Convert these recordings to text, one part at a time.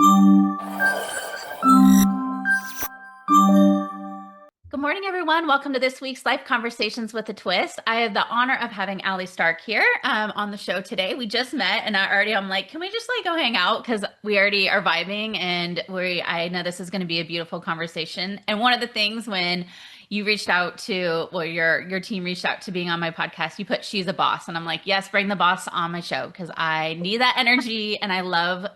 Good morning, everyone. Welcome to this week's Life Conversations with a Twist. I have the honor of having Allie Stark here on the show today. We just met, and I'm like, can we just go hang out? Because we already are vibing, and I know this is going to be a beautiful conversation. And one of the things when you reached out to, well, your team reached out to being on my podcast, you put she's a boss, and I'm like, yes, bring the boss on my show because I need that energy, and I love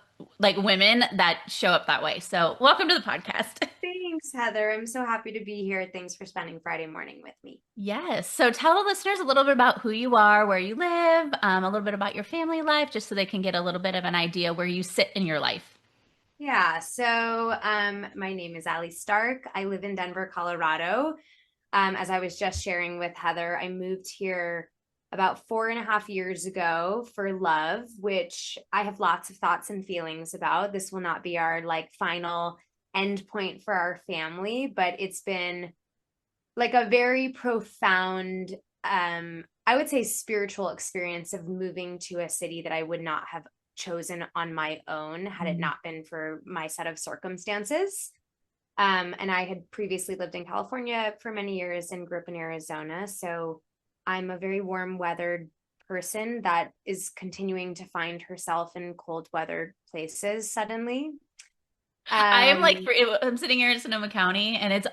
women that show up that way. So welcome to the podcast. Thanks, Heather. I'm so happy to be here. Thanks for spending Friday morning with me. Yes. So tell the listeners a little bit about who you are, where you live, a little bit about your family life, just so they can get a little bit of an idea where you sit in your life. Yeah, so my name is Allie Stark. I live in Denver, Colorado. As I was just sharing with Heather, I moved here about 4.5 years ago for love, which I have lots of thoughts and feelings about. This will not be our final end point for our family, but it's been a very profound, I would say, spiritual experience of moving to a city that I would not have chosen on my own had it not been for my set of circumstances. And I had previously lived in California for many years and grew up in Arizona. So I'm a very warm weathered person that is continuing to find herself in cold weathered places suddenly. I am I'm sitting here in Sonoma County, and it's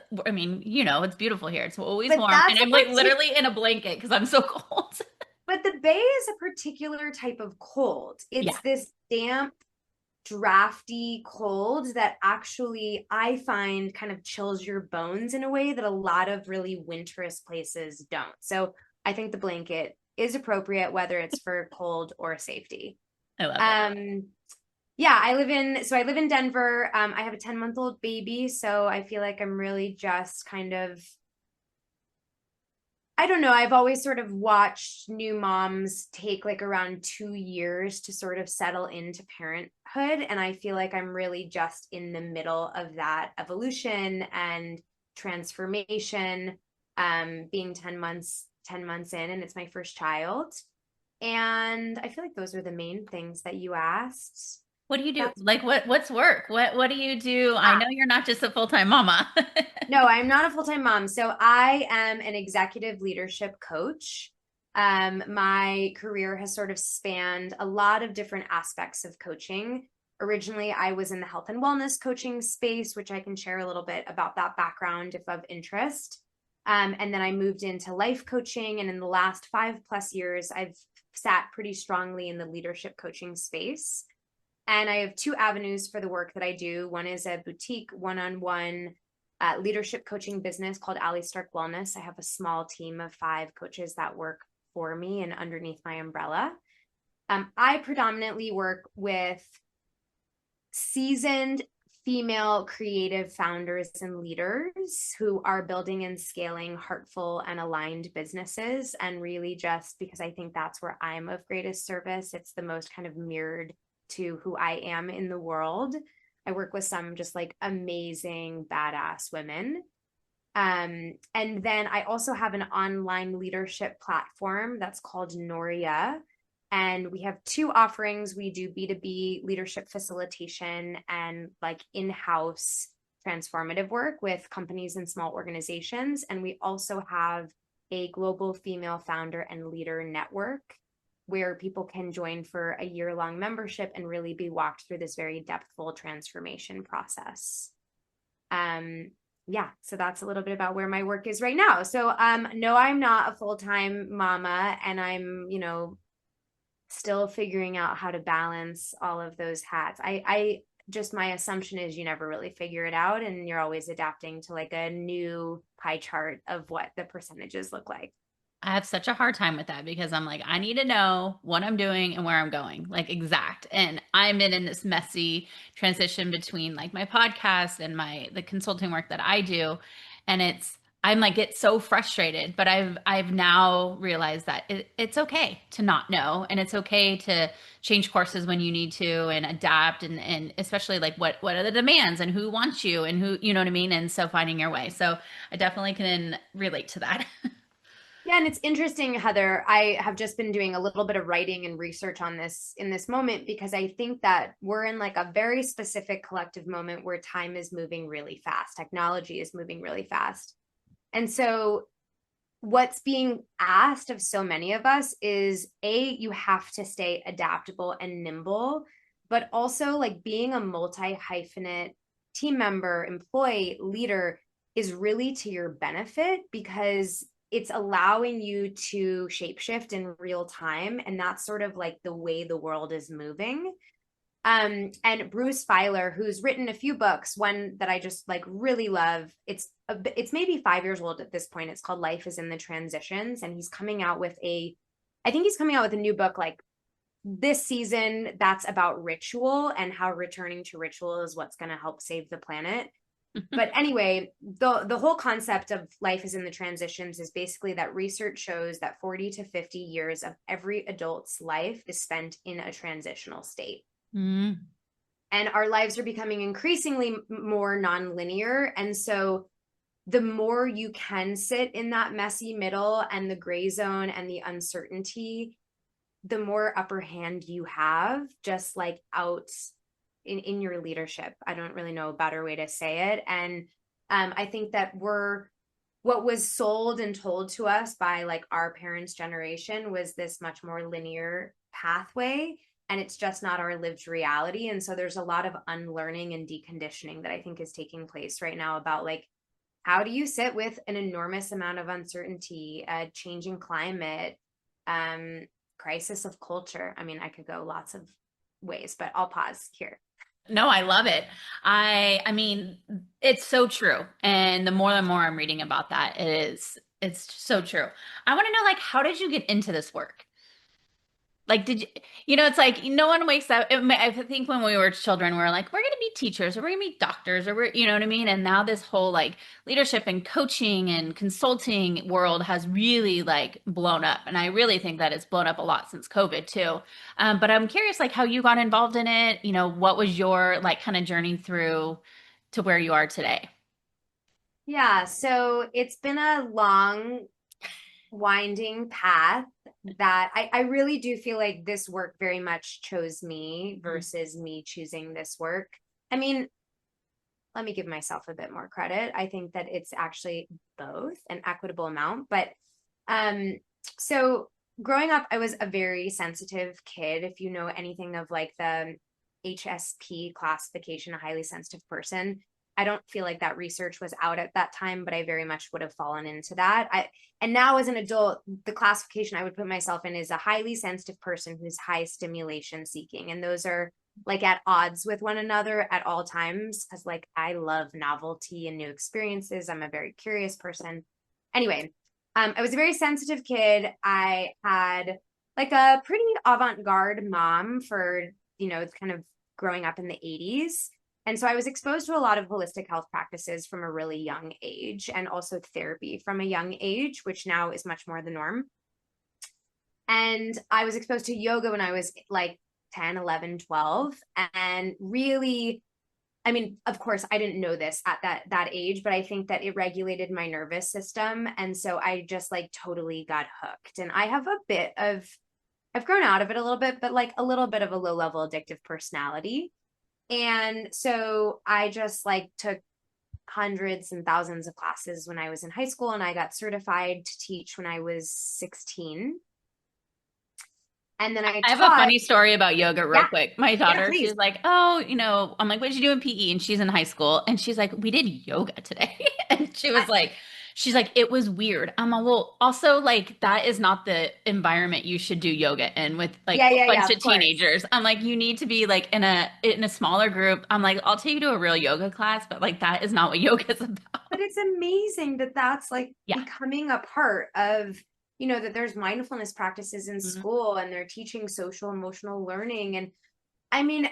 beautiful here. It's always But warm, and that's a I'm literally in a blanket because I'm so cold. But the Bay is a particular type of cold. Yeah. It's this damp, drafty cold that actually I find kind of chills your bones in a way that a lot of really winterous places don't. So I think the blanket is appropriate, whether it's for cold or safety. I love it. Yeah, I live in Denver. I have a 10-month-old baby, so I feel like I'm really just kind of, I don't know. I've always sort of watched new moms take around 2 years to sort of settle into parenthood. And I feel like I'm really just in the middle of that evolution and transformation, being 10 months in, and it's my first child. And I feel like those are the main things that you asked. What do you do? That's What's work? What do you do? I ah, know you're not just a full-time mama. No, I'm not a full-time mom. So I am an executive leadership coach. My career has sort of spanned a lot of different aspects of coaching. Originally, I was in the health and wellness coaching space, which I can share a little bit about that background if of interest. And then I moved into life coaching. And in the last 5+ years, I've sat pretty strongly in the leadership coaching space. And I have two avenues for the work that I do. One is a boutique one-on-one leadership coaching business called Allie Stark Wellness. I have a small team of 5 coaches that work for me and underneath my umbrella. I predominantly work with seasoned female creative founders and leaders who are building and scaling heartful and aligned businesses. And really, just because I think that's where I'm of greatest service, it's the most kind of mirrored to who I am in the world. I work with some just amazing, badass women. And then I also have an online leadership platform that's called Noria. And we have 2 offerings. We do B2B leadership facilitation and in-house transformative work with companies and small organizations. And we also have a global female founder and leader network where people can join for a year-long membership and really be walked through this very depthful transformation process. Yeah, so that's a little bit about where my work is right now. So no, I'm not a full-time mama, and I'm, still figuring out how to balance all of those hats. I just, my assumption is you never really figure it out, and you're always adapting to a new pie chart of what the percentages look like. I have such a hard time with that because I'm like, I need to know what I'm doing and where I'm going, exact. And I'm in this messy transition between my podcast and the consulting work that I do. And I'm get so frustrated, but I've now realized that it's okay to not know, and it's okay to change courses when you need to and adapt, and especially what are the demands and who wants you and who, you know what I mean? And so finding your way. So I definitely can relate to that. Yeah, and it's interesting, Heather. I have just been doing a little bit of writing and research on this in this moment because I think that we're in like a very specific collective moment where time is moving really fast. Technology is moving really fast. And so what's being asked of so many of us is you have to stay adaptable and nimble, but also like being a multi-hyphenate team member, employee, leader is really to your benefit because it's allowing you to shapeshift in real time. And that's sort of like the way the world is moving. And Bruce Feiler, who's written a few books, one that I just like really love. It's maybe 5 years old at this point. It's called Life is in the Transitions, and he's coming out with I think he's coming out with a new book like this season that's about ritual and how returning to ritual is what's going to help save the planet. But anyway, the whole concept of life is in the transitions is basically that research shows that 40 to 50 years of every adult's life is spent in a transitional state. Mm. And our lives are becoming increasingly more nonlinear. And so the more you can sit in that messy middle and the gray zone and the uncertainty, the more upper hand you have, just like out in your leadership. I don't really know a better way to say it. And I think that what was sold and told to us by like our parents' generation was this much more linear pathway, and it's just not our lived reality. And so there's a lot of unlearning and deconditioning that I think is taking place right now about like, how do you sit with an enormous amount of uncertainty, a changing climate, crisis of culture? I mean, I could go lots of ways, but I'll pause here. No, I love it. I mean, it's so true. And the more and more I'm reading about that, it's so true. I want to know, like, how did you get into this work? Like, did you, it's like no one wakes up. I think when we were children, we were like, we're going to be teachers or we're going to be doctors or you know what I mean? And now this whole like leadership and coaching and consulting world has really like blown up. And I really think that it's blown up a lot since COVID too. But I'm curious, like, how you got involved in it. What was your like kind of journey through to where you are today? Yeah, so it's been a long winding path that I really do feel like this work very much chose me versus me choosing this work. I mean, let me give myself a bit more credit. I think that it's actually both an equitable amount. But um, so growing up, I was a very sensitive kid. If you know anything of like the HSP classification, a highly sensitive person, I don't feel like that research was out at that time, but I very much would have fallen into that. And now as an adult, the classification I would put myself in is a highly sensitive person who's high stimulation seeking. And those are like at odds with one another at all times because like I love novelty and new experiences. I'm a very curious person. Anyway, I was a very sensitive kid. I had like a pretty avant-garde mom for, kind of growing up in the 80s. And so I was exposed to a lot of holistic health practices from a really young age and also therapy from a young age, which now is much more the norm. And I was exposed to yoga when I was like 10, 11, 12. And really, I mean, of course, I didn't know this at that age, but I think that it regulated my nervous system. And so I just like totally got hooked. And I have I've grown out of it a little bit, but like a little bit of a low level addictive personality. And so I just like took hundreds and thousands of classes when I was in high school, and I got certified to teach when I was 16. And then I I have a taught. funny story about yoga real Yeah, quick. My yeah, daughter, please. she's like, oh, I'm like, what did you do in PE? And she's in high school. And she's like, we did yoga today. And she's like, it was weird. I'm like, well, also like that is not the environment you should do yoga in with like Yeah, a yeah, yeah, bunch of of course. teenagers. I'm like, you need to be like in a smaller group. I'm like, I'll take you to a real yoga class, but like that is not what yoga is But about. it's amazing that that's like Yeah. becoming a part of, that there's mindfulness practices in Mhm. school and they're teaching social emotional learning. And I mean,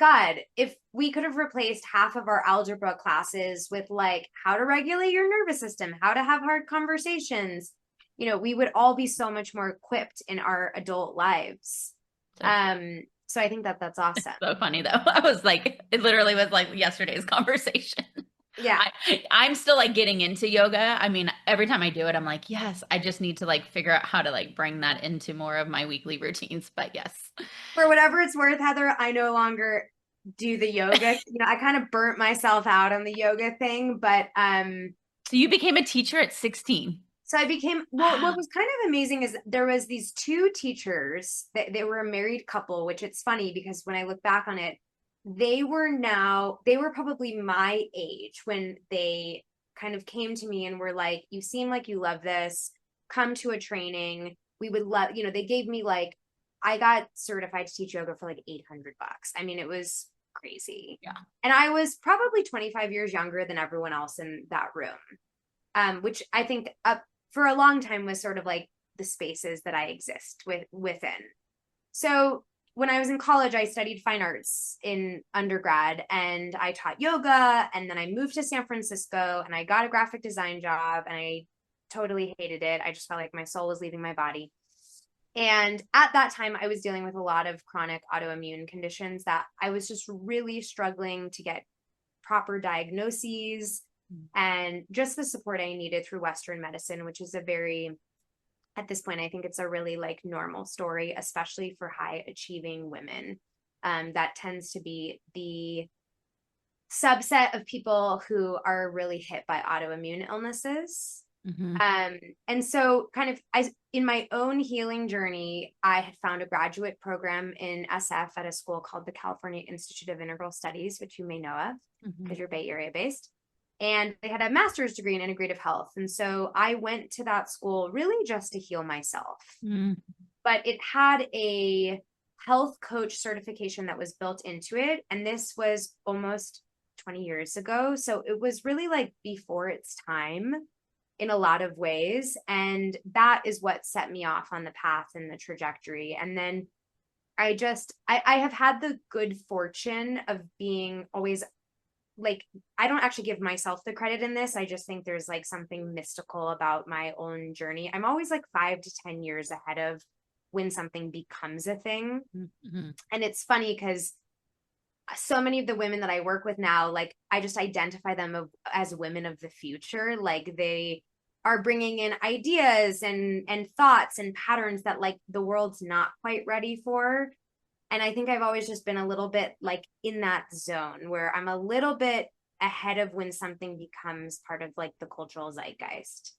God, if we could have replaced half of our algebra classes with like how to regulate your nervous system, how to have hard conversations, we would all be so much more equipped in our adult lives. So true. So I think that that's awesome. So funny though. I was like, it literally was like yesterday's conversation. Yeah. I'm still like getting into yoga. I mean, every time I do it, I'm like, yes, I just need to like figure out how to like bring that into more of my weekly routines. But yes. For whatever it's worth, Heather, I no longer do the yoga. I kind of burnt myself out on the yoga thing, but So you became a teacher at 16. so I became, well, Wow. what was kind of amazing is there was these two teachers that they were a married couple, which it's funny because when I look back on it, they were probably my age when they kind of came to me and were like, you seem like you love this. Come to a training. We would love, they gave me like, I got certified to teach yoga for like $800. I mean, it was crazy. Yeah. And I was probably 25 years younger than everyone else in that room, which I think for a long time was sort of like the spaces that I exist within. So when I was in college, I studied fine arts in undergrad and I taught yoga. And then I moved to San Francisco and I got a graphic design job and I totally hated it. I just felt like my soul was leaving my body. And at that time, I was dealing with a lot of chronic autoimmune conditions that I was just really struggling to get proper diagnoses and just the support I needed through Western medicine, which is at this point, I think it's a really like normal story, especially for high achieving women. That tends to be the subset of people who are really hit by autoimmune illnesses. Hmm. And so in my own healing journey, I had found a graduate program in SF at a school called the California Institute of Integral Studies, which you may know of Hmm. because you're Bay Area based. And they had a master's degree in integrative health. And so I went to that school really just to heal myself. Mm. But it had a health coach certification that was built into it. And this was almost 20 years ago. So it was really like before its time in a lot of ways. And that is what set me off on the path and the trajectory. And then I have had the good fortune of being always like, I don't actually give myself the credit in this. I just think there's like something mystical about my own journey. I'm always like 5 to 10 years ahead of when something becomes a thing. Hmm. And it's funny because so many of the women that I work with now, like I just identify them as women of the future. Like they are bringing in ideas and thoughts and patterns that like the world's not quite ready for. And I think I've always just been a little bit like in that zone where I'm a little bit ahead of when something becomes part of like the cultural zeitgeist.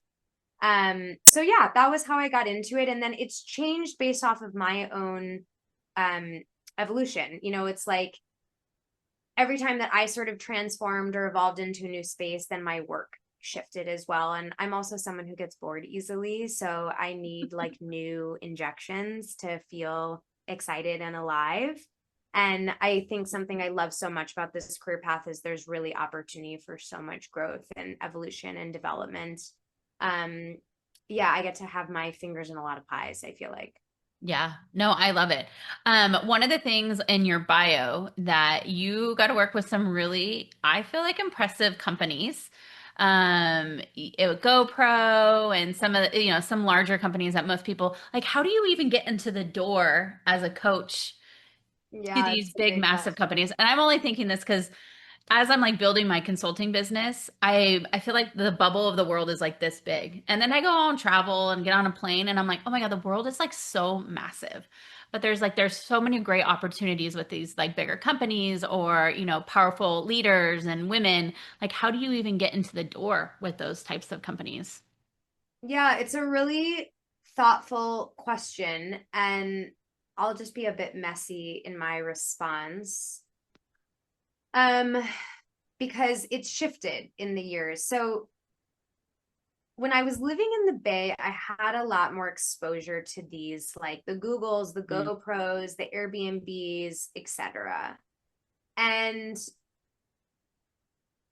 So yeah, that was how I got into it. And then it's changed based off of my own evolution. It's like every time that I sort of transformed or evolved into a new space, then my work shifted as well. And I'm also someone who gets bored easily. So I need like new injections to feel excited and alive. And I think something I love so much about this career path is there's really opportunity for so much growth and evolution and development. Yeah, I get to have my fingers in a lot of pies, I feel like. Yeah, no, I love it. One of the things in your bio that you got to work with some really, I feel like impressive companies. GoPro and some of the, some larger companies that most people like, how do you even get into the door as a coach to Yeah, these that's a big, great massive question. companies? And I'm only thinking this because as I'm like building my consulting business, I feel like the bubble of the world is like this big. And then I go on travel and get on a plane and I'm like, "Oh my God, the world is like so massive." But there's so many great opportunities with these like bigger companies or, powerful leaders and women. Like how do you even get into the door with those types of companies? Yeah, it's a really thoughtful question, and I'll just be a bit messy in my response. Um, because it's shifted in the years. So when I was living in the Bay, I had a lot more exposure to these like the Googles, the Mm. GoPros, the Airbnbs, etc. And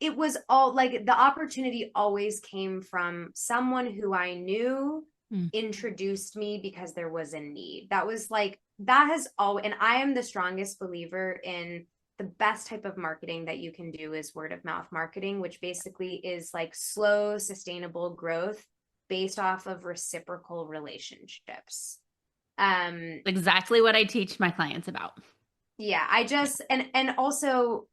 it was all like the opportunity always came from someone who I knew Mm. introduced me because there was a need. That was like, that has all, and I am the strongest believer in the best type of marketing that you can do is word of mouth marketing, which basically is like slow, sustainable growth based off of reciprocal relationships. Um, Exactly what I teach my clients about. yeah, I just, and also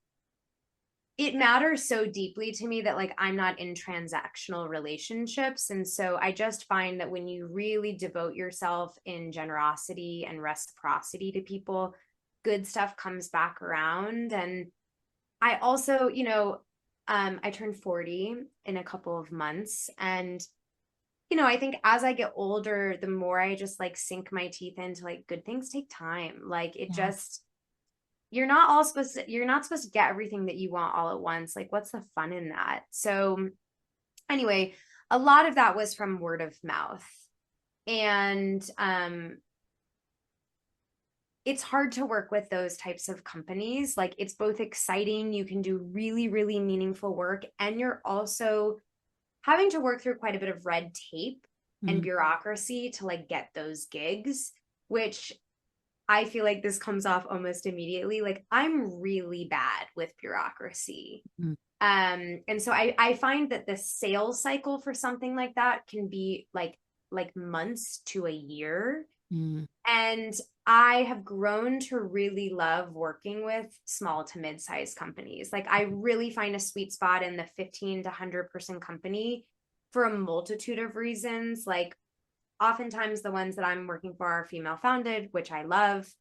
it matters so deeply to me that like I'm not in transactional relationships. And so I just find that when you really devote yourself in generosity and reciprocity to people, good stuff comes back around. And I also, I turned 40 in a couple of months. And, I think as I get older, the more I just like sink my teeth into like good things take time. Like it Yeah. just, you're not supposed to get everything that you want all at once. Like, what's the fun in that? So anyway, a lot of that was from word of mouth. And it's hard to work with those types of companies. Like it's both exciting, you can do really, really meaningful work, and you're also having to work through quite a bit of red tape and Mm-hmm. bureaucracy to like get those gigs, which I feel like this comes off almost immediately. Like I'm really bad with bureaucracy. And so I find that the sales cycle for something like that can be like months to a year. Mm-hmm. And I have grown to really love working with small to mid-sized companies. Like I really find a sweet spot in the 15 to 100-person company for a multitude of reasons. Like oftentimes the ones that I'm working for are female founded, which I love,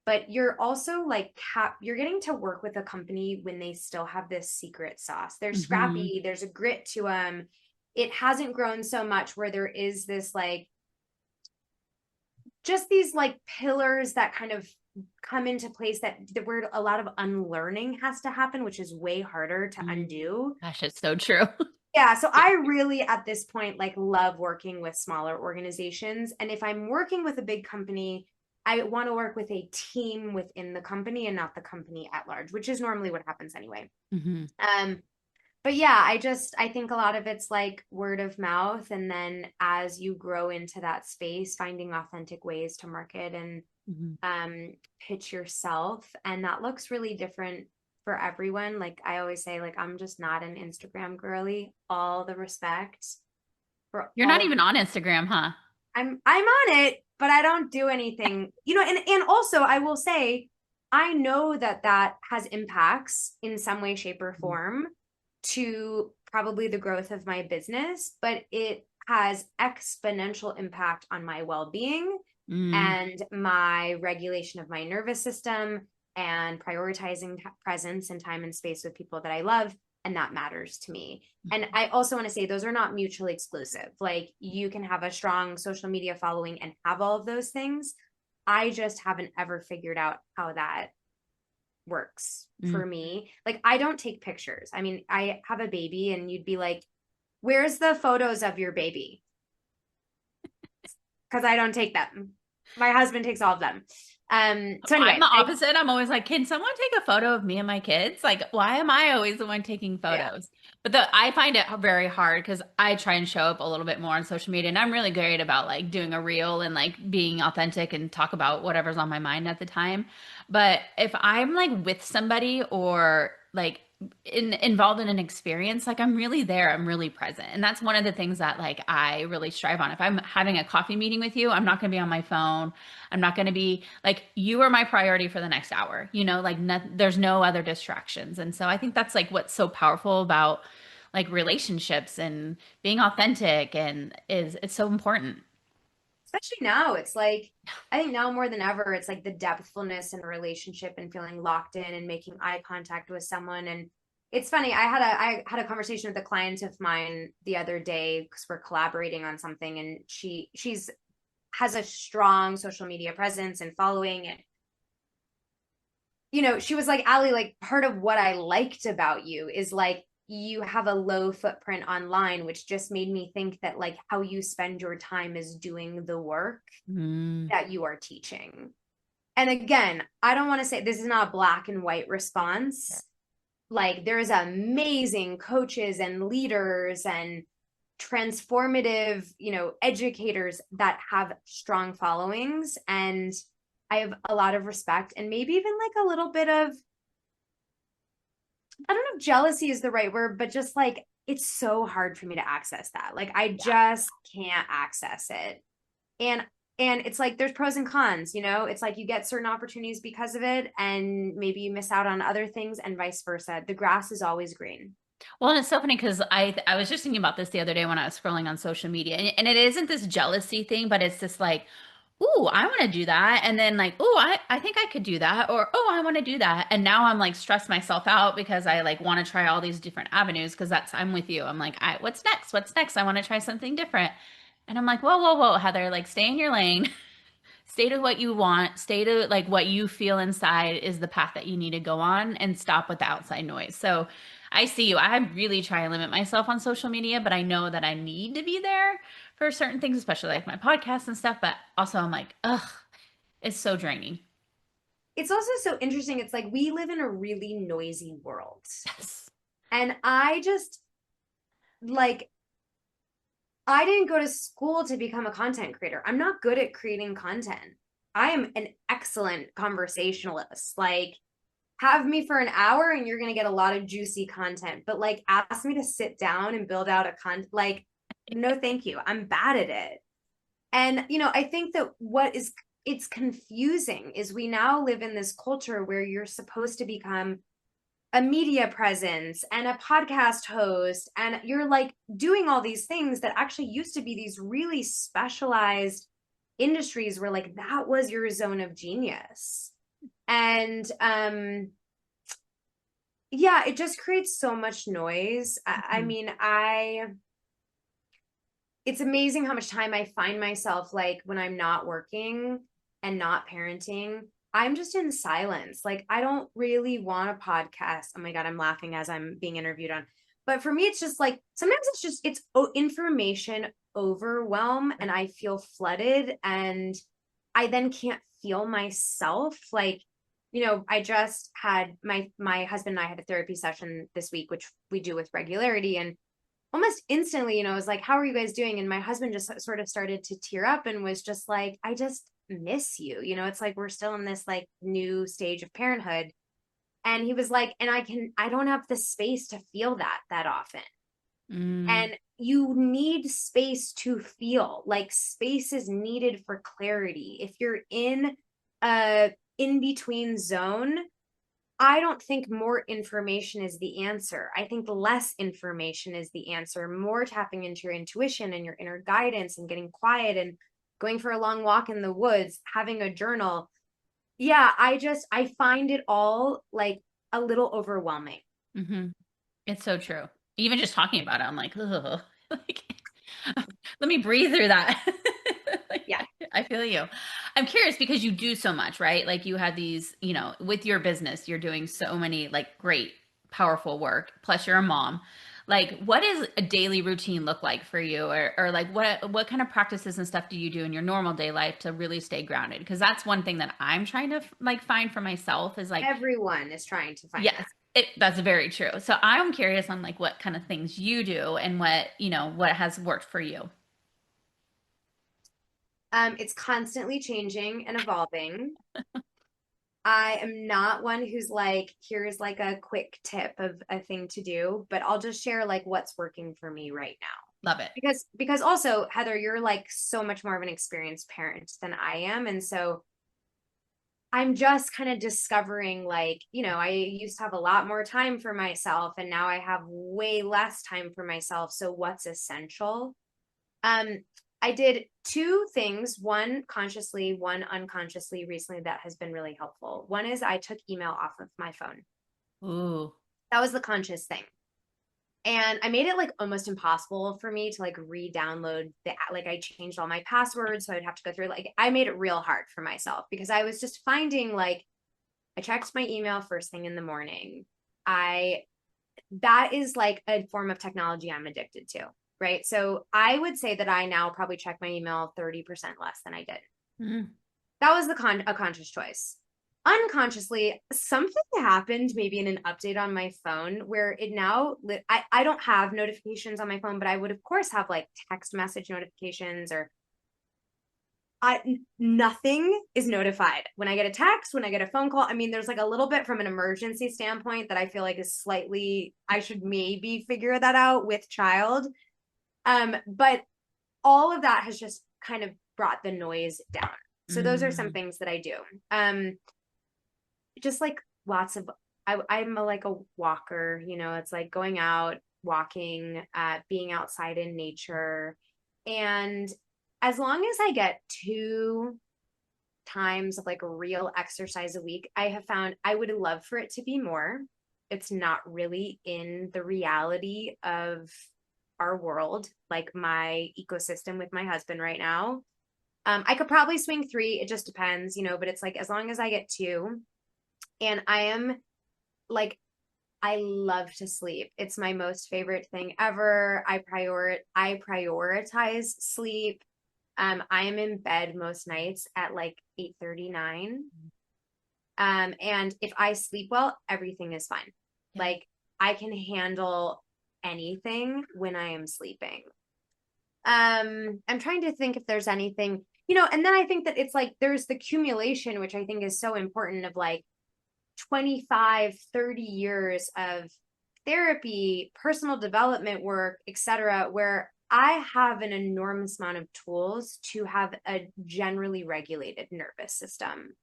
but you're also like you're getting to work with a company when they still have this secret sauce. They're Mm-hmm. scrappy, there's a grit to them. It hasn't grown so much where there is this like just these like pillars that kind of come into place that where a lot of unlearning has to happen, which is way harder to undo. Gosh, it's so true. Yeah, so I really at this point like love working with smaller organizations. And if I'm working with a big company, I want to work with a team within the company and not the company at large, which is normally what happens anyway. Mm-hmm. Um, but yeah, I think a lot of it's like word of mouth. And then as you grow into that space, finding authentic ways to market and Mm-hmm. pitch yourself. And that looks really different for everyone. Like I always say, like, I'm just not an Instagram girly, all the respect for You're all not of even on Instagram, huh? I'm on it, but I don't do anything, and also I will say, I know that that has impacts in some way, shape, or form to probably the growth of my business, but it has exponential impact on my well-being Mm-hmm. and my regulation of my nervous system and prioritizing presence and time and space with people that I love. And that matters to me. And I also want to say those are not mutually exclusive. Like you can have a strong social media following and have all of those things. I just haven't ever figured out how that works Mm-hmm. for me. Like I don't take pictures. I mean, I have a baby and you'd be like, where's the photos of your baby? Because I don't take them. My husband takes all of them. So I'm the anyway, opposite. I'm always like, can someone take a photo of me and my kids? Like, why am I always the one taking yeah. photos? But I find it very hard because I try and show up a little bit more on social media, and I'm really great about like doing a reel and like being authentic and talk about whatever's on my mind at the time. But if I'm like with somebody or like involved in an experience, like I'm really there, I'm really present. And that's one of the things that like I really strive on. If I'm having a coffee meeting with you, I'm not going to be on my phone. I'm not going to be like, you are my priority for the next hour, like no, there's no other distractions. And so I think that's like what's so powerful about like relationships and being authentic and it's so important. Especially now, it's like I think now more than ever, it's like the depthfulness in a relationship and feeling locked in and making eye contact with someone. And it's funny, I had a conversation with a client of mine the other day because we're collaborating on something, and she's has a strong social media presence and following. And she was like, Allie, like part of what I liked about you is like you have a low footprint online, which just made me think that like how you spend your time is doing the work Mm, that you are teaching. And again, I don't want to say this is not a black and white response. Like there's amazing coaches and leaders and transformative, educators that have strong followings. And I have a lot of respect and maybe even like a little bit of, I don't know if jealousy is the right word, but just like it's so hard for me to access that. Like I yeah. just can't access it. And And it's like there's pros and cons, you know, it's like you get certain opportunities because of it, and maybe you miss out on other things, and vice versa. The grass is always green. Well, and it's so funny because I was just thinking about this the other day when I was scrolling on social media, and it isn't this jealousy thing, but it's this like, ooh, I want to do that, and then like, ooh, I think I could do that, or oh, I want to do that, and now I'm like stress myself out because I like want to try all these different avenues because that's I'm with you. I'm like, what's next? What's next? I want to try something different, and I'm like, whoa, whoa, whoa, Heather, like stay in your lane. Stay to what you want, stay to like what you feel inside is the path that you need to go on and stop with the outside noise. So I see you. I really try and limit myself on social media, but I know that I need to be there for certain things, especially like my podcasts and stuff. But also I'm like, ugh, it's so draining. It's also so interesting. It's like we live in a really noisy world. Yes. And I just like, I didn't go to school to become a content creator. I'm not good at creating content. I am an excellent conversationalist. Like, have me for an hour and you're going to get a lot of juicy content. But like, ask me to sit down and build out a like, no, thank you. I'm bad at it. And, you know, I think that it's confusing is we now live in this culture where you're supposed to become a media presence and a podcast host, and you're like doing all these things that actually used to be these really specialized industries where like that was your zone of genius. And yeah, it just creates so much noise. I Mhm. mean, it's amazing how much time I find myself like when I'm not working and not parenting, I'm just in silence. Like I don't really want a podcast. Oh my God, I'm laughing as I'm being interviewed on. But for me, it's just like sometimes it's information overwhelm and I feel flooded and I then can't feel myself. Like, you know, I just had my husband and I had a therapy session this week, which we do with regularity. And almost instantly, you know, it was like, how are you guys doing? And my husband just sort of started to tear up and was just like, I just miss you. You know, it's like we're still in this like new stage of parenthood. And he was like, and I don't have the space to feel that often. Mm, And you need space to feel, like space is needed for clarity. If you're in a in between zone, I don't think more information is the answer. I think less information is the answer. More tapping into your intuition and your inner guidance and getting quiet and going for a long walk in the woods, having a journal. Yeah, I find it all like a little overwhelming. hmm. It's so true. Even just talking about it, I'm like, ugh. Like, let me breathe through that. Like, Yeah. I feel you. I'm curious because you do so much, right? Like you have these, with your business, you're doing so many like great, powerful work. Plus you're a mom. Like what does a daily routine look like for you? Or like what kind of practices and stuff do you do in your normal day life to really stay grounded? Because that's one thing that I'm trying to like find for myself is like, Everyone is trying to find yes, that. that's very true. So I'm curious on like what kind of things you do and what has worked for you. It's constantly changing and evolving. I am not one who's like, here's like a quick tip of a thing to do, but I'll just share like what's working for me right now. Love it. Because also, Heather, you're like so much more of an experienced parent than I am. And so I'm just kind of discovering like, you know, I used to have a lot more time for myself and now I have way less time for myself. So what's essential? Um, I did two things, one consciously, one unconsciously recently that has been really helpful. One is I took email off of my phone. Ooh. That was the conscious thing. And I made it like almost impossible for me to like re-download the like I changed all my passwords so I'd have to go through like I made it real hard for myself because I was just finding like I checked my email first thing in the morning. I that is like a form of technology I'm addicted to, right? So I would say that I now probably check my email 30% less than I did. Mm. That was a conscious choice. Unconsciously, something happened maybe in an update on my phone where it now I don't have notifications on my phone, but I would of course have like text message notifications or nothing is notified when I get a text, when I get a phone call. I mean, there's like a little bit from an emergency standpoint that I feel like is slightly, I should maybe figure that out with child. But all of that has just kind of brought the noise down. So those are some things that I do. Just like lots of, I'm like a walker, you know, it's like going out, walking, being outside in nature. And as long as I get 2 times of like real exercise a week, I have found I would love for it to be more. It's not really in the reality of our world, like my ecosystem with my husband right now. I could probably swing 3. It just depends, you know, but it's like, as long as I get 2, and I am like, I love to sleep. It's my most favorite thing ever. I prioritize sleep. I am in bed most nights at like 8:39. And if I sleep well, everything is fine. Yeah. Like I can handle anything when I am sleeping. I'm trying to think if there's anything, you know, and then I think that it's like, there's the accumulation, which I think is so important, of like 25, 30 years of therapy, personal development work, etc., where I have an enormous amount of tools to have a generally regulated nervous system.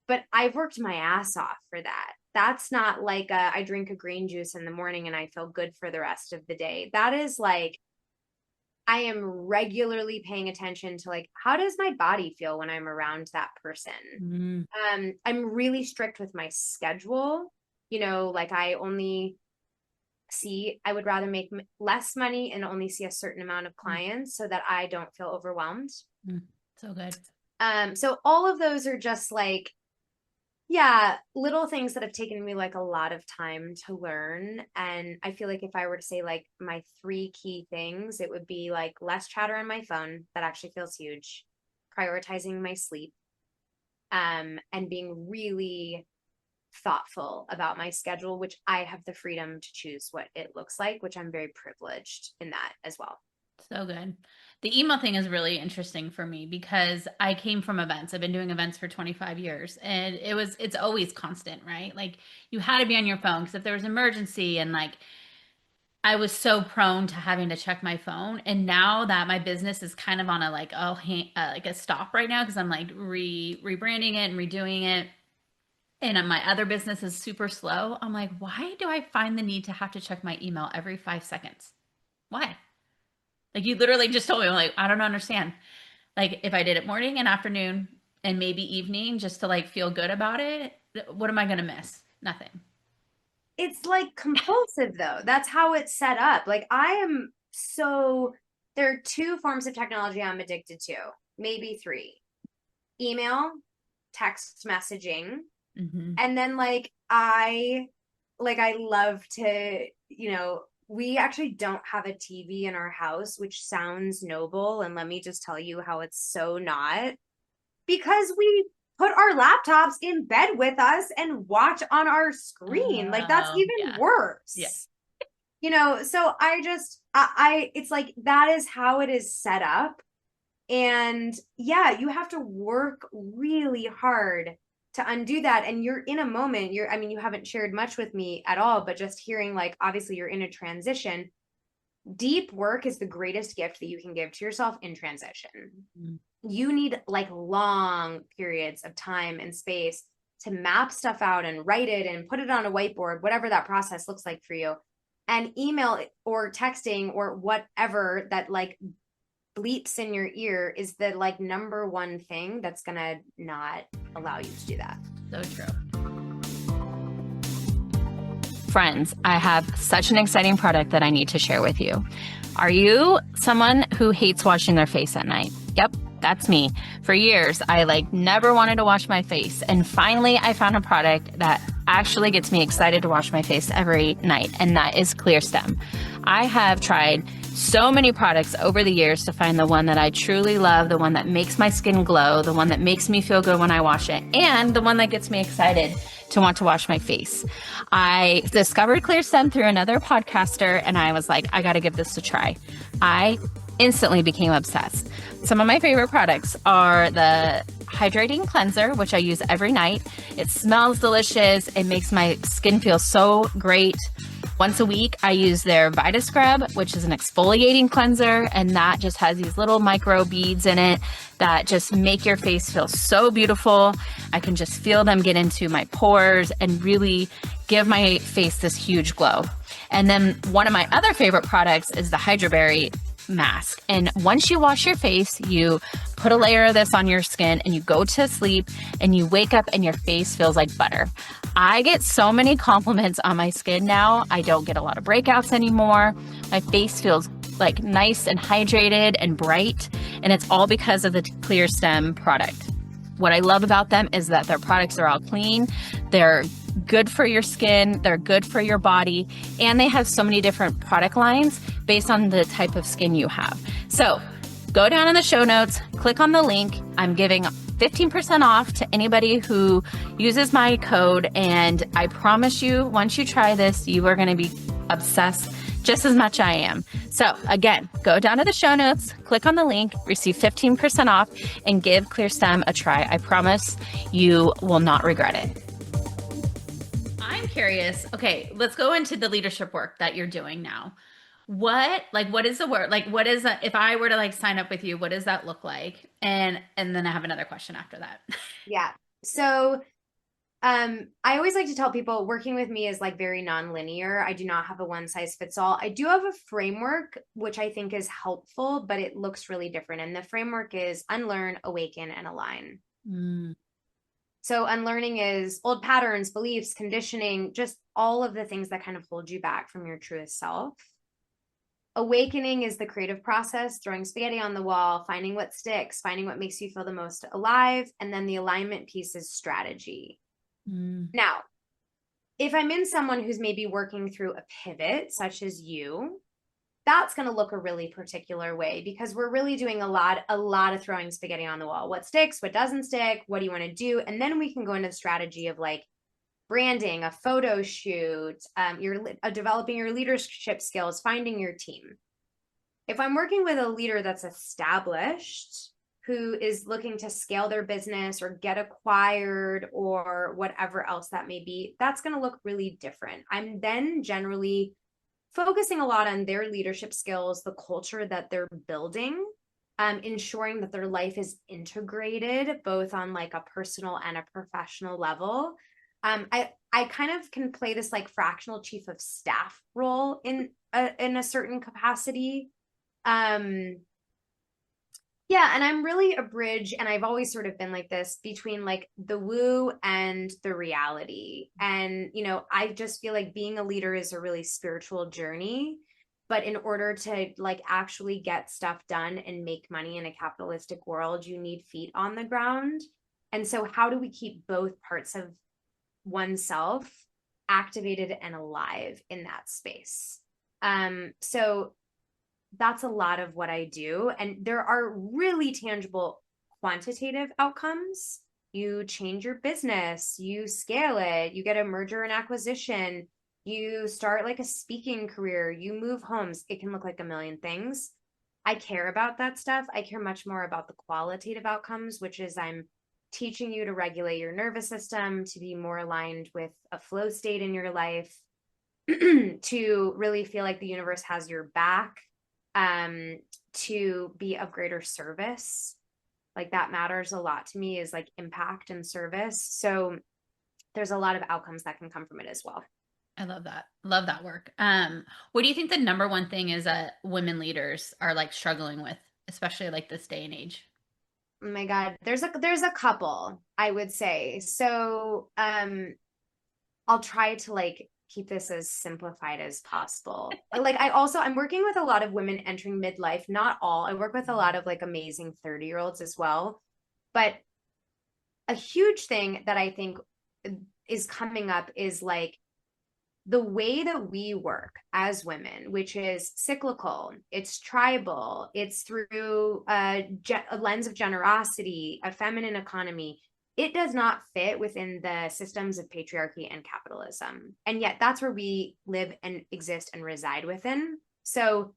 But I've worked my ass off for that. That's not like I drink a green juice in the morning and I feel good for the rest of the day. That is like, I am regularly paying attention to like, how does my body feel when I'm around that person? I'm really strict with my schedule. You know, like I would rather make less money and only see a certain amount of clients so that I don't feel overwhelmed. So good. So all of those are just like, yeah, little things that have taken me like a lot of time to learn. And I feel like if I were to say like my 3 key things, it would be like less chatter on my phone. That actually feels huge. Prioritizing my sleep, and being really thoughtful about my schedule, which I have the freedom to choose what it looks like, which I'm very privileged in that as well. So good. The email thing is really interesting for me because I came from events. I've been doing events for 25 years and it's always constant, right? Like you had to be on your phone because if there was an emergency, and like I was so prone to having to check my phone. And now that my business is kind of on a like, like a stop right now because I'm like rebranding it and redoing it, and my other business is super slow. I'm like, why do I find the need to have to check my email every 5 seconds? Why? Like you literally just told me, I'm like, I don't understand. Like if I did it morning and afternoon and maybe evening just to like feel good about it, what am I going to miss? Nothing. It's like compulsive though. That's how it's set up. Like there are 2 forms of technology I'm addicted to, maybe 3. Email, text messaging, and then like I love to, you know, we actually don't have a TV in our house, which sounds noble. And let me just tell you how it's so not, because we put our laptops in bed with us and watch on our screen. Like that's even worse. Yeah. You know, so it's like, that is how it is set up. And yeah, you have to work really hard to undo that. And you're in a moment, you haven't shared much with me at all, but just hearing like, obviously you're in a transition. Deep work is the greatest gift that you can give to yourself in transition. You need like long periods of time and space to map stuff out and write it and put it on a whiteboard, whatever that process looks like for you. And email or texting or whatever that like bleeps in your ear is the like number one thing that's gonna not allow you to do that. So true. Friends, I have such an exciting product that I need to share with you. Are you someone who hates washing their face at night? Yep, that's me. For years, I never wanted to wash my face. And finally, I found a product that actually gets me excited to wash my face every night, and that is Clear Stem. I have tried so many products over the years to find the one that I truly love, the one that makes my skin glow, the one that makes me feel good when I wash it, and the one that gets me excited to want to wash my face. I discovered Clear Stem through another podcaster, and I was like, I got to give this a try. I instantly became obsessed. Some of my favorite products are the hydrating cleanser, which I use every night. It smells delicious. It makes my skin feel so great. Once a week, I use their Vita Scrub, which is an exfoliating cleanser, and that just has these little micro beads in it that just make your face feel so beautiful. I can just feel them get into my pores and really give my face this huge glow. And then one of my other favorite products is the Hydra Berry mask. And once you wash your face, you put a layer of this on your skin and you go to sleep and you wake up and your face feels like butter. I get so many compliments on my skin now. I don't get a lot of breakouts anymore. My face feels like nice and hydrated and bright, and it's all because of the Clear Stem product. What I love about them is that their products are all clean. They're good for your skin, they're good for your body, and they have so many different product lines based on the type of skin you have. So go down in the show notes, click on the link. I'm giving 15% off to anybody who uses my code, and I promise you, once you try this, you are going to be obsessed just as much I am. So again, go down to the show notes, click on the link, receive 15% off, and give Clear Stem a try. I promise you will not regret it. I'm curious. Okay, let's go into the leadership work that you're doing now. What is the work? Like, what is that? If I were to like sign up with you, what does that look like? And then I have another question after that. Yeah. So I always like to tell people working with me is like very non-linear. I do not have a one size fits all. I do have a framework, which I think is helpful, but it looks really different. And the framework is unlearn, awaken, and align. So unlearning is old patterns, beliefs, conditioning, just all of the things that kind of hold you back from your truest self. Awakening is the creative process, throwing spaghetti on the wall, finding what sticks, finding what makes you feel the most alive. And then the alignment piece is strategy. Now, if I'm in someone who's maybe working through a pivot, such as you, that's going to look a really particular way because we're really doing a lot of throwing spaghetti on the wall. What sticks, what doesn't stick, what do you want to do? And then we can go into the strategy of like branding, a photo shoot, developing your leadership skills, finding your team. If I'm working with a leader that's established, who is looking to scale their business or get acquired or whatever else that may be, that's going to look really different. I'm then generally focusing a lot on their leadership skills, the culture that they're building, ensuring that their life is integrated both on like a personal and a professional level. I kind of can play this like fractional chief of staff role in a certain capacity. Yeah, and I'm really a bridge, and I've always sort of been like this between like the woo and the reality. And, I just feel like being a leader is a really spiritual journey. But in order to like actually get stuff done and make money in a capitalistic world, you need feet on the ground. And so how do we keep both parts of oneself activated and alive in that space? So that's a lot of what I do. And there are really tangible quantitative outcomes. You change your business, you scale it, you get a merger and acquisition, you start like a speaking career, you move homes. It can look like a million things. I care about that stuff. I care much more about the qualitative outcomes, which is I'm teaching you to regulate your nervous system, to be more aligned with a flow state in your life, to really feel like the universe has your back, to be of greater service. Like that matters a lot to me, is like impact and service. So there's a lot of outcomes that can come from it as well. I love that. Love that work. What do you think the number one thing is that women leaders are like struggling with, especially like this day and age? Oh my God, there's a couple, I would say. So I'll try to like keep this as simplified as possible. Like I'm working with a lot of women entering midlife, not all. I work with a lot of like amazing 30-year-olds as well. But a huge thing that I think is coming up is like the way that we work as women, which is cyclical, it's tribal, it's through a lens of generosity, a feminine economy. It does not fit within the systems of patriarchy and capitalism. And yet that's where we live and exist and reside within. So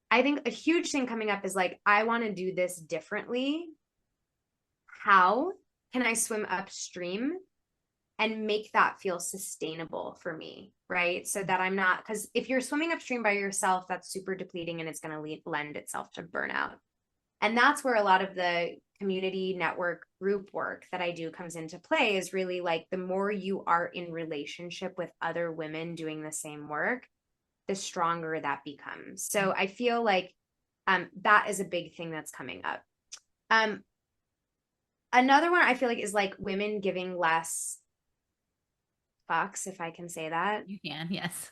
I think a huge thing coming up is like, I want to do this differently. How can I swim upstream and make that feel sustainable for me, right? So that I'm not, because if you're swimming upstream by yourself, that's super depleting and it's going to lend itself to burnout. And that's where a lot of the community network group work that I do comes into play, is really like the more you are in relationship with other women doing the same work, the stronger that becomes. So I feel like that is a big thing that's coming up. Another one I feel like is like women giving less fucks, if I can say that. You can, yes.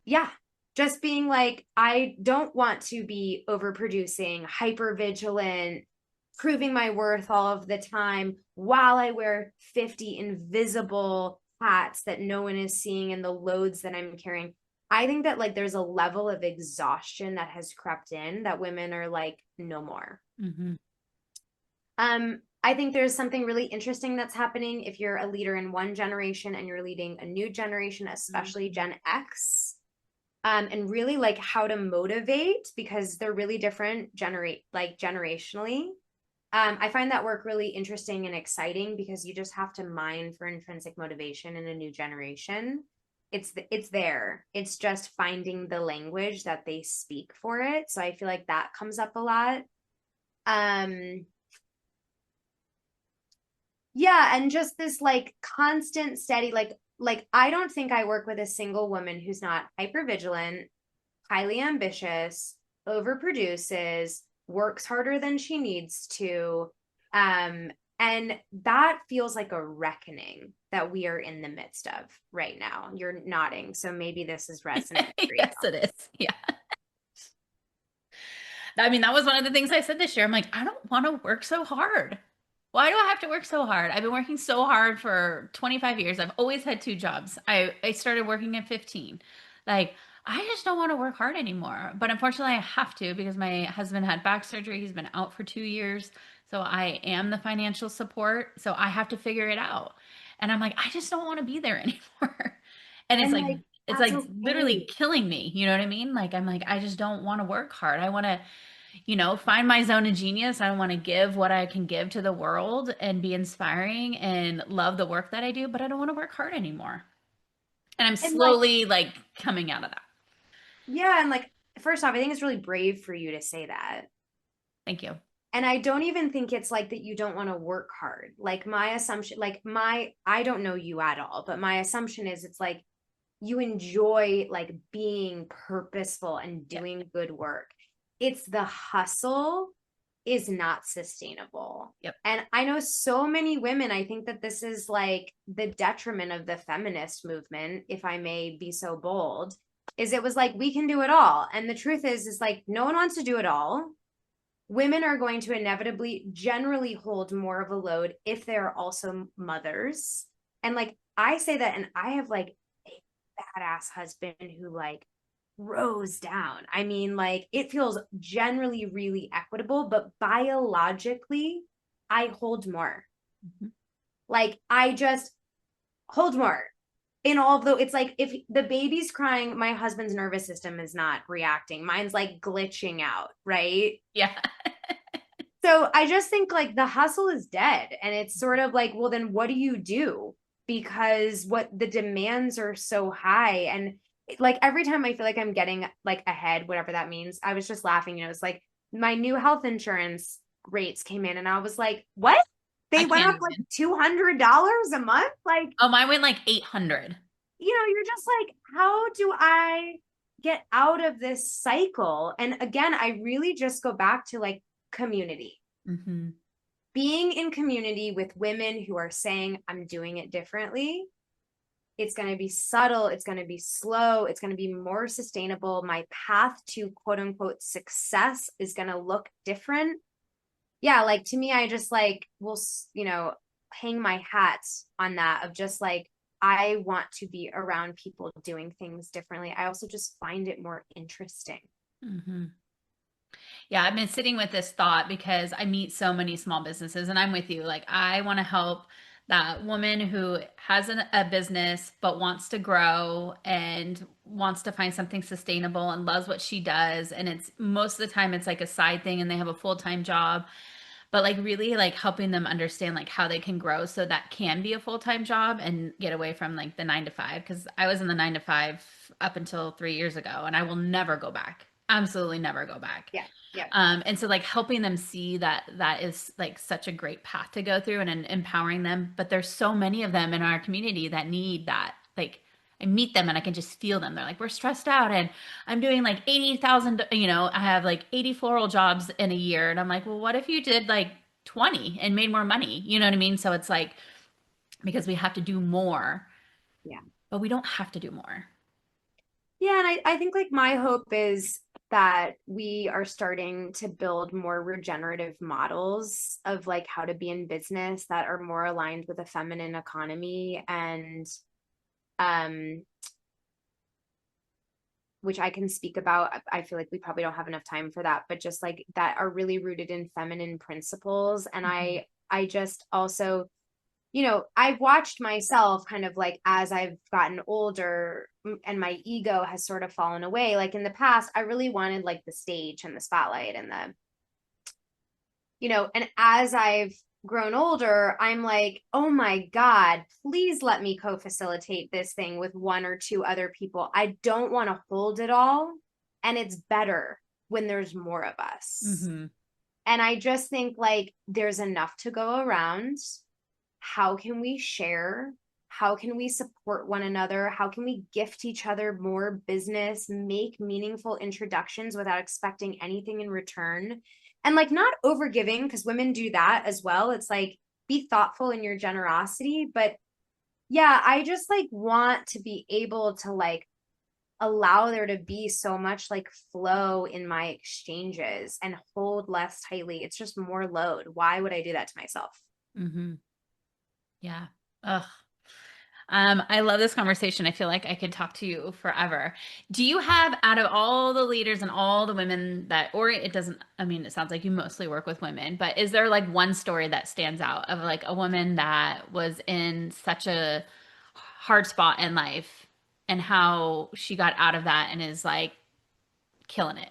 Yeah. Just being like, I don't want to be overproducing, hyper vigilant, proving my worth all of the time while I wear 50 invisible hats that no one is seeing and the loads that I'm carrying. I think that like there's a level of exhaustion that has crept in that women are like, no more. Mm-hmm. I think there's something really interesting that's happening if you're a leader in one generation and you're leading a new generation, especially Gen X, and really like how to motivate, because they're really different generationally. I find that work really interesting and exciting because you just have to mine for intrinsic motivation in a new generation. It's there. It's just finding the language that they speak for it. So I feel like that comes up a lot. Yeah, and just this like constant steady like I don't think I work with a single woman who's not hyper vigilant, highly ambitious, overproduces, works harder than she needs to. And that feels like a reckoning that we are in the midst of right now. You're nodding, so maybe this is resonant for you. Yes, it is. Yeah. I mean, that was one of the things I said this year. I'm like, I don't want to work so hard. Why do I have to work so hard? I've been working so hard for 25 years. I've always had two jobs. I started working at 15. Like, I just don't want to work hard anymore. But unfortunately, I have to because my husband had back surgery. He's been out for 2 years. So I am the financial support. So I have to figure it out. And I'm like, I just don't want to be there anymore. And And like it's that's like literally okay. killing me. You know what I mean? Like, I'm like, I just don't want to work hard. I want to find my zone of genius. I want to give what I can give to the world and be inspiring and love the work that I do, but I don't want to work hard anymore. And I'm And like, slowly like coming out of that. yeah, and like first off, I think it's really brave for you to say that. Thank you. And I don't even think it's like that you don't want to work hard. Like my assumption, I don't know you at all, but my assumption is it's like you enjoy like being purposeful and Yeah. doing good work. It's the hustle is not sustainable. Yep. And I know so many women, I think that this is like the detriment of the feminist movement, if I may be so bold, is it was like, we can do it all. And the truth is like, no one wants to do it all. Women are going to inevitably generally hold more of a load if they're also mothers. And like, I say that, and I have like a badass husband who like rose down. I mean, like it feels generally really equitable, but biologically, I hold more. Mhm. Like I just hold more in all of the, it's like if the baby's crying, my husband's nervous system is not reacting. Mine's like glitching out, right? Yeah. So I just think like the hustle is dead. And it's sort of like, well, then what do you do? Because what the demands are so high. And like every time I feel like I'm getting like ahead, whatever that means, I was just laughing. It's like my new health insurance rates came in and I was like, what? I They went can't up like even. $200 a month? Like, Oh, mine went like 800. you're just like, how do I get out of this cycle? And again, I really just go back to like community. Mm-hmm. Being in community with women who are saying, I'm doing it differently. It's going to be subtle. It's going to be slow. It's going to be more sustainable. My path to quote unquote success is going to look different. Yeah. Like to me, I just like, will, hang my hat on that of just like, I want to be around people doing things differently. I also just find it more interesting. Mm-hmm. Yeah, I've been sitting with this thought because I meet so many small businesses and I'm with you. Like, I want to help that woman who has a business but wants to grow and wants to find something sustainable and loves what she does. And it's most of the time it's like a side thing and they have a full-time job. but like really like helping them understand like how they can grow so that can be a full-time job and get away from like the 9 to 5. Because I was in the 9 to 5 up until 3 years ago, and I will never go back. Absolutely never go back. Yeah. Yeah. And so like helping them see that that is like such a great path to go through, and empowering them. But there's so many of them in our community that need that. Like I meet them and I can just feel them. They're like, we're stressed out and I'm doing like 80,000, I have like 80 floral jobs in a year. And I'm like, well, what if you did like 20 and made more money? You know what I mean? So it's like, because we have to do more, Yeah. but we don't have to do more. Yeah. And I think like my hope is that we are starting to build more regenerative models of like how to be in business that are more aligned with a feminine economy, and which I can speak about. I feel like we probably don't have enough time for that, but just like that are really rooted in feminine principles. And I just also, I've watched myself kind of like as I've gotten older and my ego has sort of fallen away. Like in the past, I really wanted like the stage and the spotlight and and as I've grown older, I'm like, oh my God, please let me co-facilitate this thing with one or two other people. I don't want to hold it all. And it's better when there's more of us. Mm-hmm. And I just think like there's enough to go around. How can we share? How can we support one another? How can we gift each other more business, make meaningful introductions without expecting anything in return? And like not overgiving, because women do that as well. It's like be thoughtful in your generosity. But yeah, I just like want to be able to like allow there to be so much like flow in my exchanges and hold less tightly. It's just more load. Why would I do that to myself? Mm-hmm. Yeah. Ugh. I love this conversation. I feel like I could talk to you forever. Do you have, out of all the leaders and all the women that, or it doesn't, I mean, it sounds like you mostly work with women, but is there like one story that stands out of like a woman that was in such a hard spot in life and how she got out of that and is like killing it?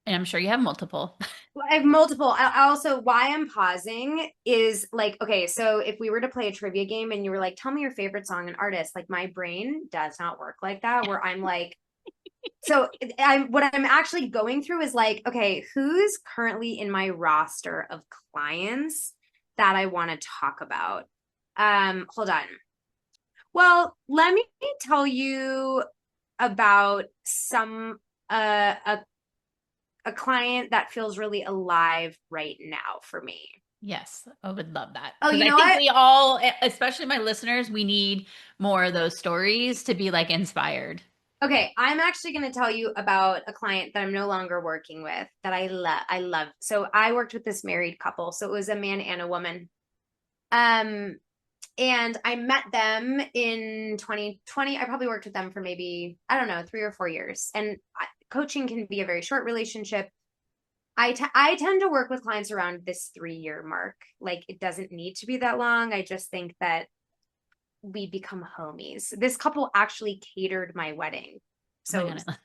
And I'm sure you have multiple. I have multiple. I also, why I'm pausing is like, okay, so if we were to play a trivia game and you were like, tell me your favorite song and artist, like my brain does not work like that, where I'm like, so what I'm actually going through is like, okay, who's currently in my roster of clients that I want to talk about? Hold on. Well, let me tell you about some a client that feels really alive right now for me. Yes, I would love that. Oh, Because you I know think what? we all, especially my listeners, we need more of those stories to be like inspired. Okay, I'm actually going to tell you about a client that I'm no longer working with that I love. I love. So I worked with this married couple. So it was a man and a woman. And I met them in 2020. I probably worked with them for maybe, I don't know, 3 or 4 years. And coaching can be a very short relationship. I tend to work with clients around this 3-year mark. Like it doesn't need to be that long. I just think that we become homies. This couple actually catered my wedding. So Oh my God.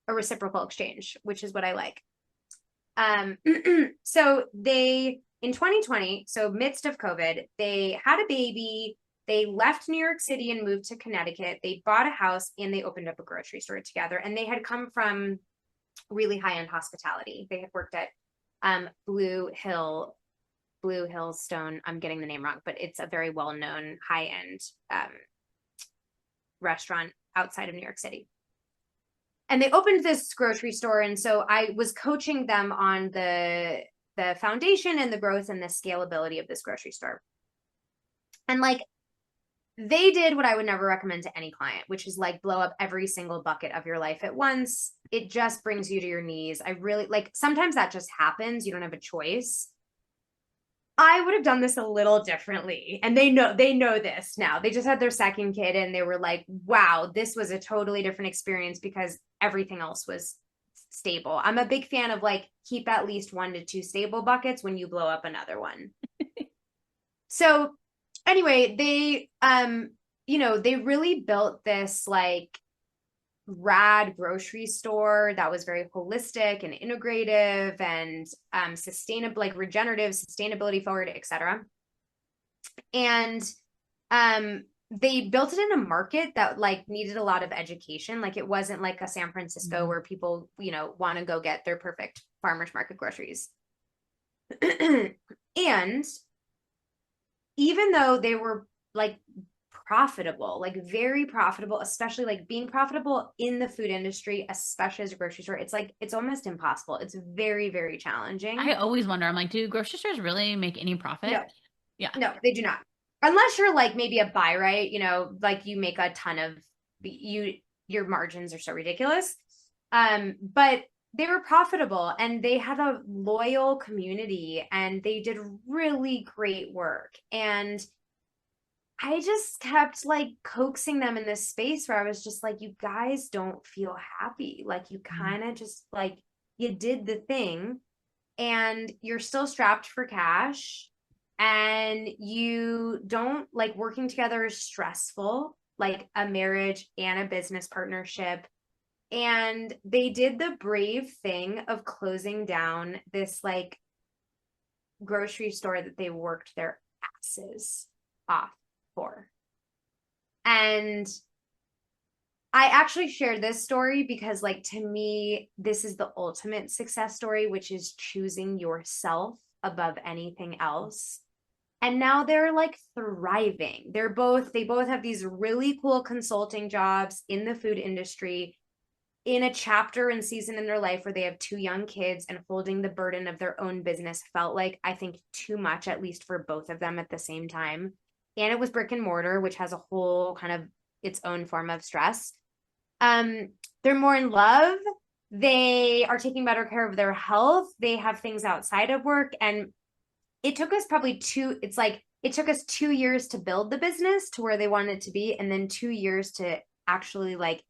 a reciprocal exchange, which is what I like. So they, in 2020, so midst of COVID, they had a baby. They left New York City and moved to Connecticut. They bought a house and they opened up a grocery store together. And they had come from really high-end hospitality. They had worked at Blue Hillstone. I'm getting the name wrong, but it's a very well-known high-end restaurant outside of New York City. And they opened this grocery store. And so I was coaching them on the foundation and the growth and the scalability of this grocery store. And like they did what I would never recommend to any client, which is like blow up every single bucket of your life at once. It just brings you to your knees. I really like, sometimes that just happens. You don't have a choice. I would have done this a little differently. And they know this now. They just had their second kid and they were like, wow, this was a totally different experience because everything else was stable. I'm a big fan of like, keep at least 1 to 2 stable buckets when you blow up another one. So anyway, they, they really built this like rad grocery store that was very holistic and integrative and sustainable, like regenerative, sustainability forward, etc. And they built it in a market that like needed a lot of education. Like it wasn't like a San Francisco where people, you know, want to go get their perfect farmers market groceries. And even though they were like profitable, like very profitable, especially like being profitable in the food industry, especially as a grocery store, it's like, it's almost impossible. It's very, very challenging. I always wonder, I'm like, do grocery stores really make any profit? No, Yeah. no, they do not. Unless you're like maybe a buy, right? You know, like you make a ton of your margins are so ridiculous. But they were profitable and they had a loyal community and they did really great work. And I just kept like coaxing them in this space where I was just like, you guys don't feel happy. Like you kind of just like, you did the thing and you're still strapped for cash and you don't like working together is stressful, like a marriage and a business partnership. And they did the brave thing of closing down this like grocery store that they worked their asses off for. And I actually share this story because like to me, this is the ultimate success story, which is choosing yourself above anything else. And now they're like thriving. They both have these really cool consulting jobs in the food industry, in a chapter and season in their life where they have two young kids, and holding the burden of their own business felt like, I think, too much, at least for both of them at the same time. And it was brick and mortar, which has a whole kind of its own form of stress. They're more in love. They are taking better care of their health. They have things outside of work. And it took us it took us 2 years to build the business to where they wanted it to be. And then 2 years to actually like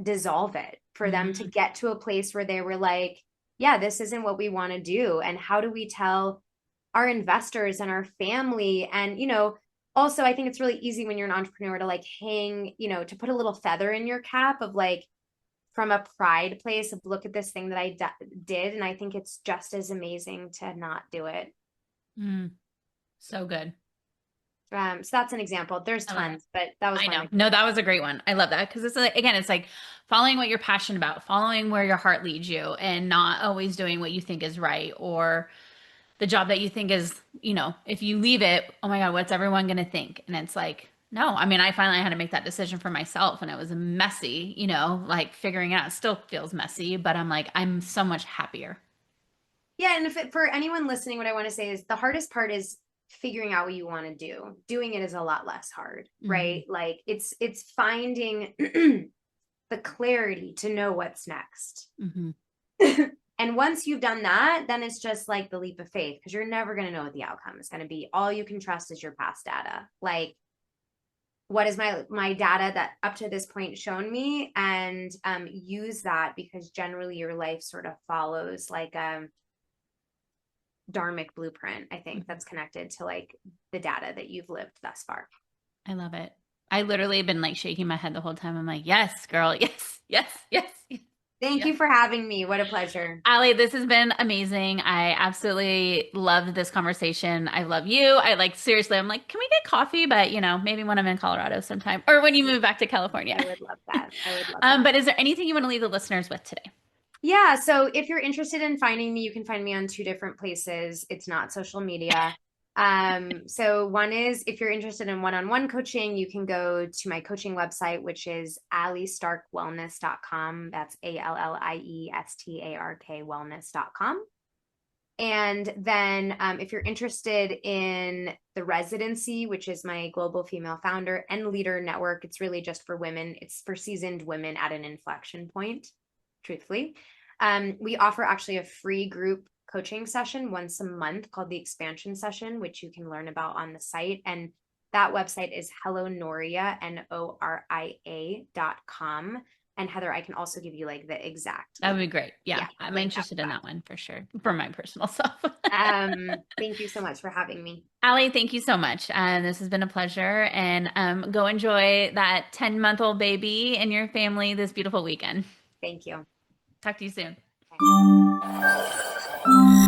dissolve it for them to get to a place where they were like, yeah, this isn't what we want to do. And how do we tell our investors and our family? And, you know, also I think it's really easy when you're an entrepreneur to like hang, you know, to put a little feather in your cap of like, from a pride place of look at this thing that I did. And I think it's just as amazing to not do it. So good. So that's an example. There's tons, but that was I one. know. No, that was a great one. I love that because it's like, again, it's like following what you're passionate about, following where your heart leads you, and not always doing what you think is right or the job that you think is, you know, if you leave it, oh my God, what's everyone going to think? And it's like, no, I mean, I finally had to make that decision for myself and it was messy, you know, like figuring it out. It still feels messy, but I'm like, I'm so much happier. Yeah. And for anyone listening, what I want to say is the hardest part is figuring out what you want to do. Doing it is a lot less hard, right? Like it's finding the clarity to know what's next. And once you've done that, then it's just like the leap of faith, because you're never going to know what the outcome is going to be. All you can trust is your past data. Like, what is my data that up to this point shown me, and use that, because generally your life sort of follows like a dharmic blueprint, I think, that's connected to like the data that you've lived thus far. I love it. I literally have been like shaking my head the whole time. I'm like, yes, girl. Yes, yes, yes, yes. Thank you for having me. What a pleasure. Allie, this has been amazing. I absolutely loved this conversation. I love you. I like, seriously, I'm like, can we get coffee? But, you know, maybe when I'm in Colorado sometime or when you move back to California. I would love that. I would love that. But is there anything you want to leave the listeners with today? Yeah. So if you're interested in finding me, you can find me on 2 different places. It's not social media. So one is, if you're interested in one-on-one coaching, you can go to my coaching website, which is alliestarkwellness.com. That's ALLIESTARK wellness.com. And then if you're interested in the residency, which is my global female founder and leader network, it's really just for women. It's for seasoned women at an inflection point, truthfully. We offer actually a free group coaching session once a month called the expansion session, which you can learn about on the site. And that website is hellonoria, NORIA.com. And Heather, I can also give you like the exact. That would be great. Yeah. Yeah, I'm like interested in that one for sure, for my personal self. Thank you so much for having me. Allie, thank you so much. This has been a pleasure. And go enjoy that 10-month-old baby and your family this beautiful weekend. Thank you. Talk to you soon. Bye.